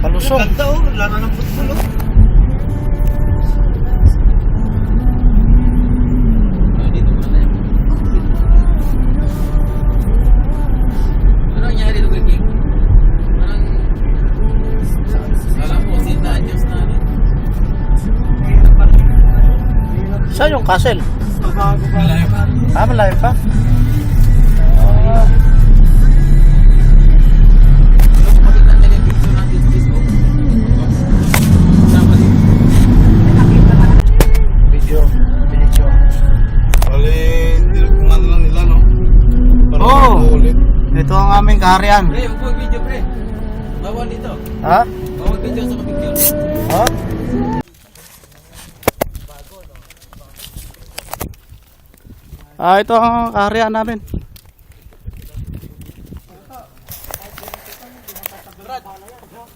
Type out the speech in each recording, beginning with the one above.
Palusong. Ganda oh, laro ng football oh. Dito muna na yan. Ano nangyari na Kuya King? Parang alam mo, sinta-adjust na rin. Saan yung castle? Malayo pa. Malayo pa? Makita nila yung picture natin sa Facebook. Kasama din. Video. Bali, tinagpunan lang nila no? Oo. Ito ang aming kaharian. Pre, huwag po video pre. Bawal dito. Ha? Bawal video sa picture. Ha? Ito ang kaharian namin.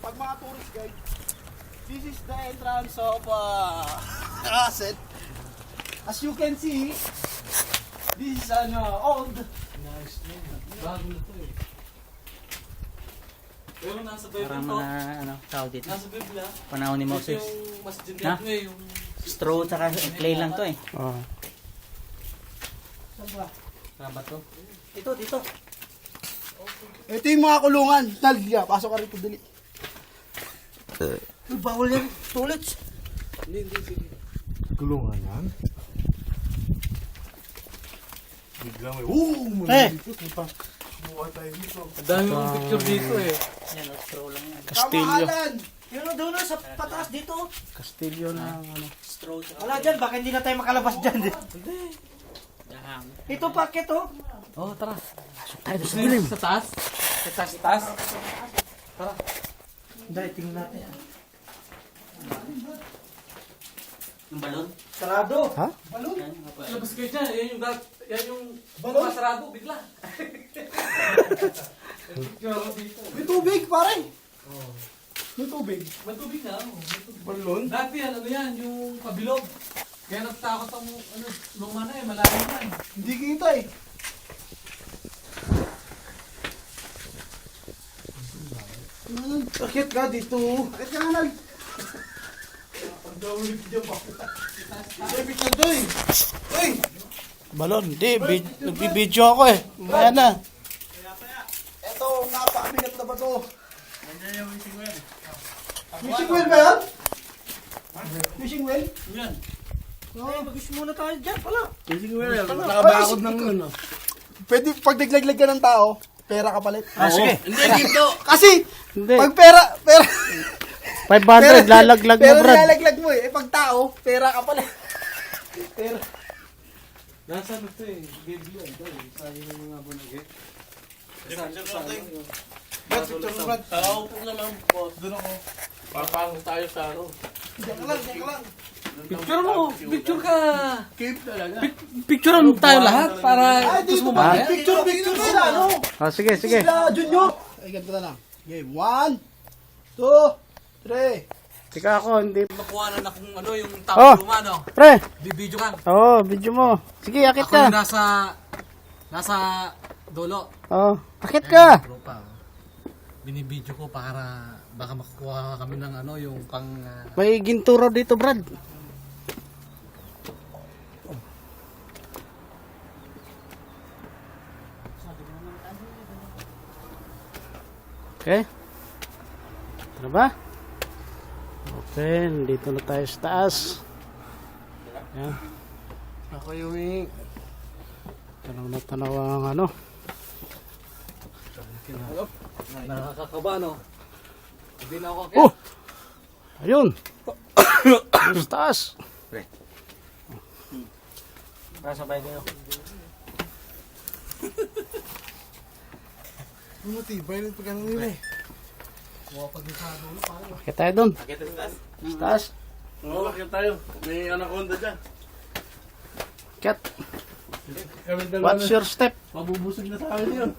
Pag mga tourist guide, this is the entrance of Asset. As you can see, this is an old. Bago na to eh. Pero nasa Bible Parang to. mga tawag dito. Nasa Biblia. Panahon ni Ito Moses. yung masjid Ha? dito eh. Yung Straw tsaka clay lang to eh. Oh. Saan ba to? dito. Ito yung mga kulungan. Nalga, pasok ka rito dali. Bawal yan, toilets. Hindi, sige. Kulungan yan? Bigla may, buhay tayo dito. Ang dami mong picture dito eh. Yan, straw lang yan. Castillo. Kamahalan! Yun o, doon sa pataas dito. Castillo na ano. Straw tsaka Wala dyan, baka hindi na tayo makalabas dyan. dahang. Ito paket oh. Oh, tara. Tayo sa dilim. Sa taas? Sa taas? Dahil tingnan natin. Yung balon? Sarado. Ha? Yan, nga pa. Labas kayo dyan. Yan yung masarado bigla. Picture ako dito. May tubig, pare! May tubig. Matubig na. Oh. Balon? Dati yan, ano yan, yung kabilog. Kaya nagtakot ang luma na eh, malalim yan. Hindi kita eh. Bakit ka dito? Bakit ka nga Ang dawit dyan pa. David na doy! Uy! Balon. Di, nagbibideo ako eh. Maya na. Eto, napakabigat na ba to? Fishing well ba yan? Fishing well? Yan. Mag-wish muna tayo dyan pala. Nakabakod ng ano. Pwede, pag naglaglag ka ng tao, pera ka palit. Sige. Hindi, dito. Kasi, Hindi. pag pera, 500 lalaglag mo, pera Brad. nilalaglag mo eh. Pag tao, pera ka palit. Pera. Nasa ano to eh, Biblia ito eh. Sabi ng mga bunag eh. Brad, picture mo, Brad. Upo naman boss. Doon ako. Papang tayo sa ano. Diyan ka lang, diyan ka lang. Picture mo! Picture ka! Keep talaga. Picture tayo lahat para Ay, dito mo ba? ba? Picture sila, ano? Sige. Sila, Junior. Ay, ganito na lang. Okay, 1, 2, 3. Tika ako, hindi. Nakuha na kung ano yung Oh. tao luma no. Pre. Bibidyo kan. Oo, video mo. Sige, akit Ako ka. yung nasa dulo. Oo, akit ka. Tropa. Binibidyo ko para baka makukuha kami ng ano yung pang May ginturo dito, Brad. Okay. Tara ba? Okay, dito na tayo sa taas. Yan. Ako yung Tanaw na tanaw ang ano. nakakakaba no. Hindi na ako Oh! Ayun! Sa taas. Sabay kayo. matibay rin pag ano nila eh. Bakit tayo doon? Sa taas. Oo, bakit tayo? May anaconda dyan. Kat. What's your step? Mabubusog na sa akin yun.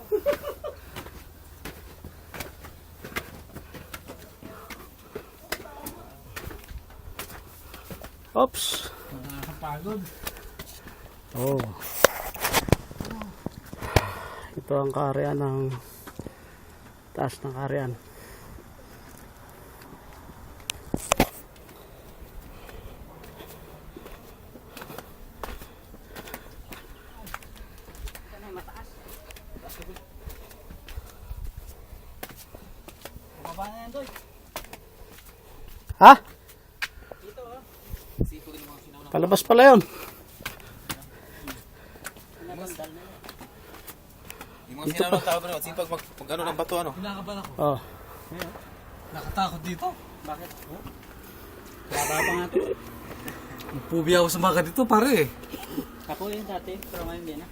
Oops. Nakakapagod. Oh. Ito ang kaarian ng taas ng kaarian. Ha? Palabas pala yun. Yung mga sinanong tao ba naman, sipag pag ano ng bato, ano? Kinakabahan ako. Oh. Nakatakot dito. Bakit? Baba pa nga to. Nagpubi ako sa mga dito, pare. Ako yun dati, pero ngayon din ah.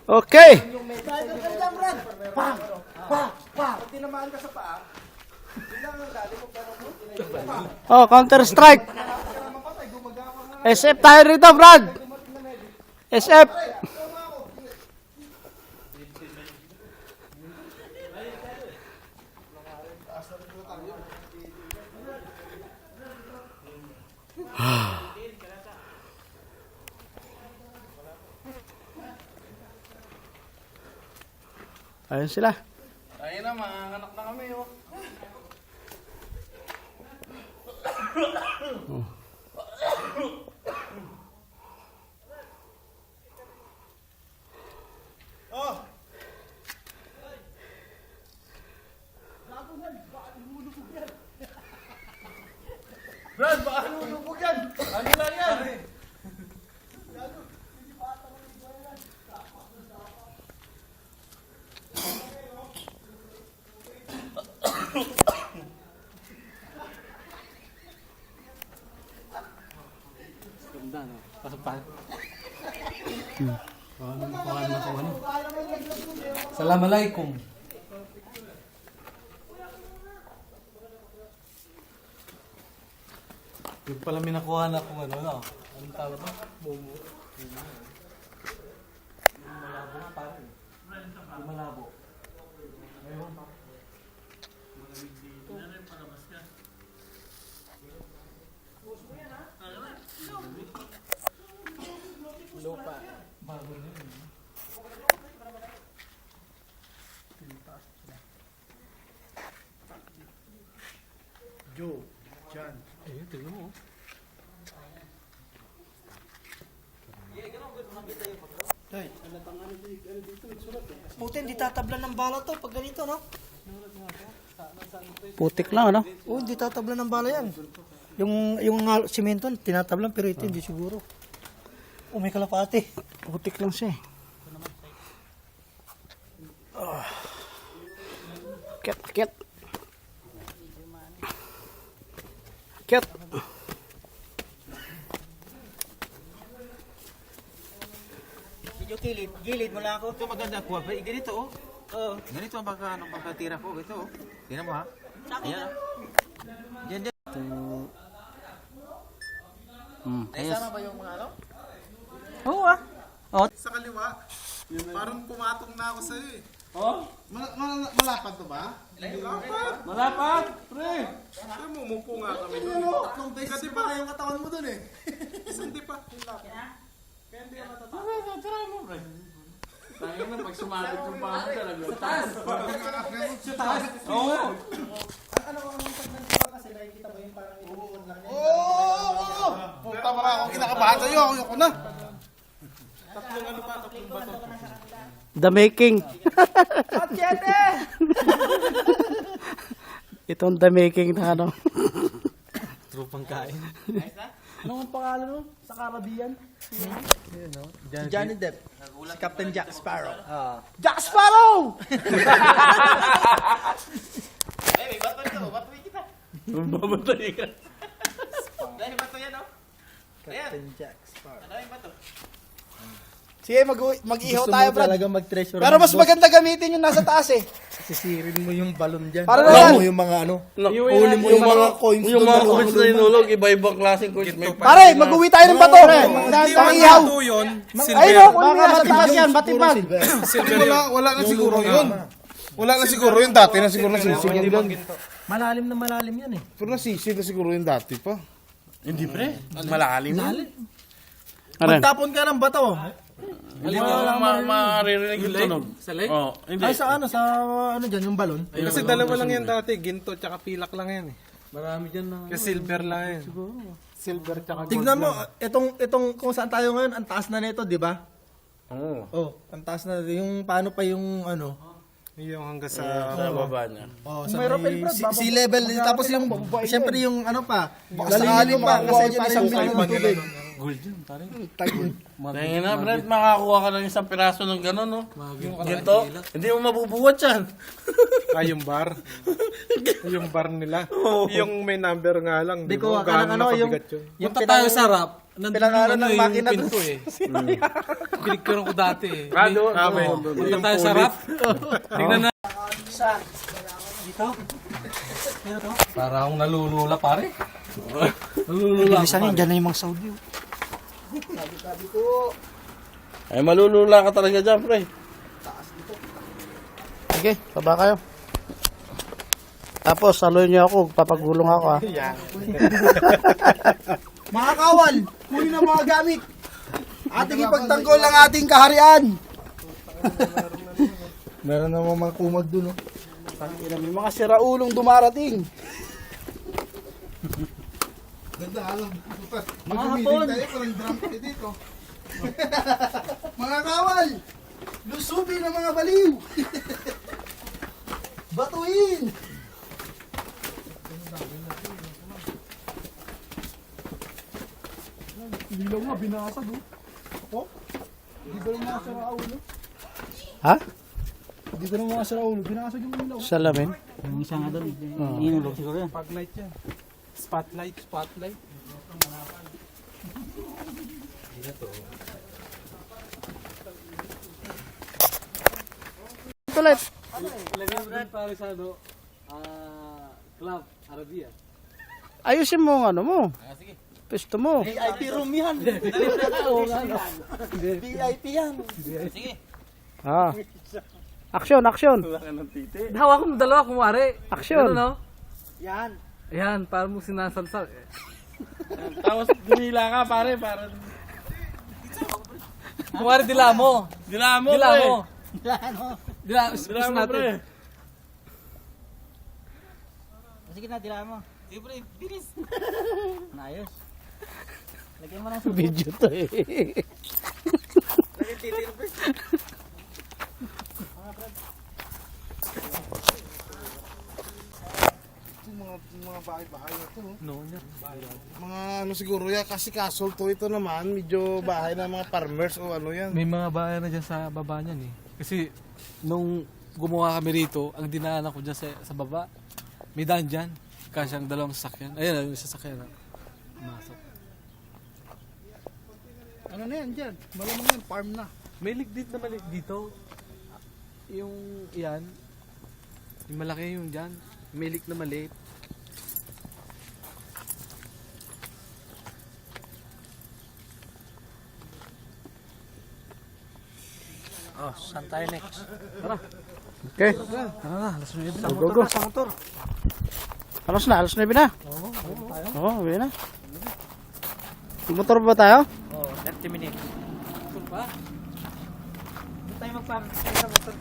Okay. Oh, Counter Strike. SF tayo rito, Brad. SF. Ayun sila. Ayun na, mga anak na kami, oh. Brad, baka lulubog yan! Ano lang yan? Assalamualaikum. Yung pala may nakuha na kung ano, no? Anong tawag ba? Momo. Yung malabo nga pare. Yung malabo. Ngayon pa. Lupa. Bago na yun. Joe, John. Ayun, tignan mo. Puti, hindi tatablan ng bala to pag ganito, no? Putik lang, ano? Oo, hindi tatablan ng bala yan. Yung simento, tinatablan, pero ito hindi siguro. Oh, may kalapati. Putik lang siya eh. Akyat, akyat. Akyat. Medyo gilid mo lang ako. Ito maganda kuha. Ganito, oh. Oo. Ganito ang pagkatira ko. Ito, oh. Tingnan mo, ha? Ayan, oh. Diyan, diyan. Naisama ba yung mga ano? Oo ah. Sa kaliwa. Parang pumatong na ako sa'yo, eh. Oh? Malapad to ba? Malapad! Malapad! Pre! Ay, mumupo nga kami doon. Tatlong days. Kasi pa yung katawan mo doon, eh. Isang di pa. Kaya hindi ka matatakot. Try mo, pre. Tayo na, pag sumabit yung pangalan talaga. Sa taas! Sa taas! Oo! Oo! Punta mo na ako kinakabahan sa'yo. Ako na. Tatlong ano pa? Tatlong bato. The making. Itong the making na ano. Trupang kain. Ano ang pangalan nun? Sa Caribbean? Si Johnny Depp. Si Captain Jack Sparrow. Jack Sparrow! May bato nito. Batuin kita. Babatay ka. Dahil bato yan, oh. Captain Jack Sparrow. Ano yung bato? Sige, mag-ihaw tayo, Brad. Talaga mag-treasure. Pero mas maganda gamitin yung nasa taas eh. Sisirin mo yung balon dyan. Para Alam naman. mo yung mga ano. Huli mo yung mga coins. Yung doon, mga dalawang coins na inulog, iba-ibang klaseng coins. Pare, mag-uwi tayo ng bato. Pang-ihaw. yun. Ayun o, baka matibag yan, matibag. Wala na siguro yun. Wala na siguro yun. Dati na siguro nasisigil yun. Malalim na malalim yan eh. Pero nasisid na siguro yun dati pa. Hindi pre. Malalim yun. Ano? Magtapon ka ng bato. Hindi mo maririnig yung tunog. Sa leg? Oh, ay sa ano, sa ano dyan, yung balon. Kasi dalawa lang yan dati, ginto tsaka pilak lang yan eh. Marami dyan na. Kasi silver lang yan. silver tsaka gold. Tignan mo, itong kung saan tayo ngayon, ang taas na nito, di ba? Oo. Oh, ang taas na. Yung paano pa yung ano? Yung hanggang sa... Sa baba niya. Oh, Kung sa mayroon may pa, Brad, sea level. Tapos yung, siyempre yung ano pa, Baka lalim pa. Kasi dyan parang isang yung million tubig. Gold yun, pare. Tingin na, Brad, makakuha ka ng isang piraso ng gano'n, no? Ginto. Hindi mo mabubuhat yan. yung bar. Yung bar nila. Yung may number nga lang. Di Di ko, ba? Gaano ano, yung, nakabigat yun. yung Punta tayo sa rap. Nandun pinangalan yung ng yung makina pinto eh. Pinikturan ko dati eh. Punta Yung tayo sa pulis. rap. Tingnan na. Para akong nalulula, pare. Nalulula. Bilisan yun, dyan na yung mga Saudi. Ay, malulula ka talaga dyan, pre. Sige, baba kayo. Tapos, saluhin niyo ako, papagulong ako, ha. mga kawal, kunin ang mga gamit. Ating ipagtanggol ang ating kaharian. Meron naman mga kumag dun, oh. May mga siraulong dumarating. Mga hapon. mga kawal, lusubin ang mga baliw. Batuin. Ilaw nga, binasag oh. Hindi ba naman sa raulo? Ha? Hindi ba naman sa raulo? Binasag yung ilaw. Salamin? Yung isa nga doon, inulog siguro yan. Spotlight yan. Spotlight. Tulit. Ilagay mo din pare sa ano, Club Arabia. Ayusin mo ang ano mo. Pisto mo. VIP room yan. VIP yan. Ah. Action, action. Hawak mo dalawa, kumari. Action. Ano, no? Yan. Ayan, para mo sinasalsal. Tapos, dumila ka, pare, para... Kumari dila mo. Dila mo, Dila pre. mo. Dila, Dila spus mo, pre. natin. Sige na, dila mo. Sige, pre, bilis. Naayos. Lagyan mo ng subo. Video to eh. Mga bahay-bahay na to. Mga ano siguro yan, kasi castle to ito naman, medyo bahay ng mga farmers o ano yan. May mga bahay na dyan sa baba niyan eh. Kasi nung gumawa kami rito, ang dinaanan ko dyan sa baba, may daan dyan. Kasi ang dalawang sasakyan. Ayan, yung sasakyan. Masok. Ano na yan dyan? Malamang yan, farm na. May ligdit na maliit dito. Yung yan, yung malaki yung dyan. May lik na maliit. Oh, saan tayo next? Okay. Tara na, alas 9 na. Go, go. Alas 9 na. Oo, okay na. Motor ba tayo? Oo, 30 minutes. Pa? Doon tayo magpapakita sa motor.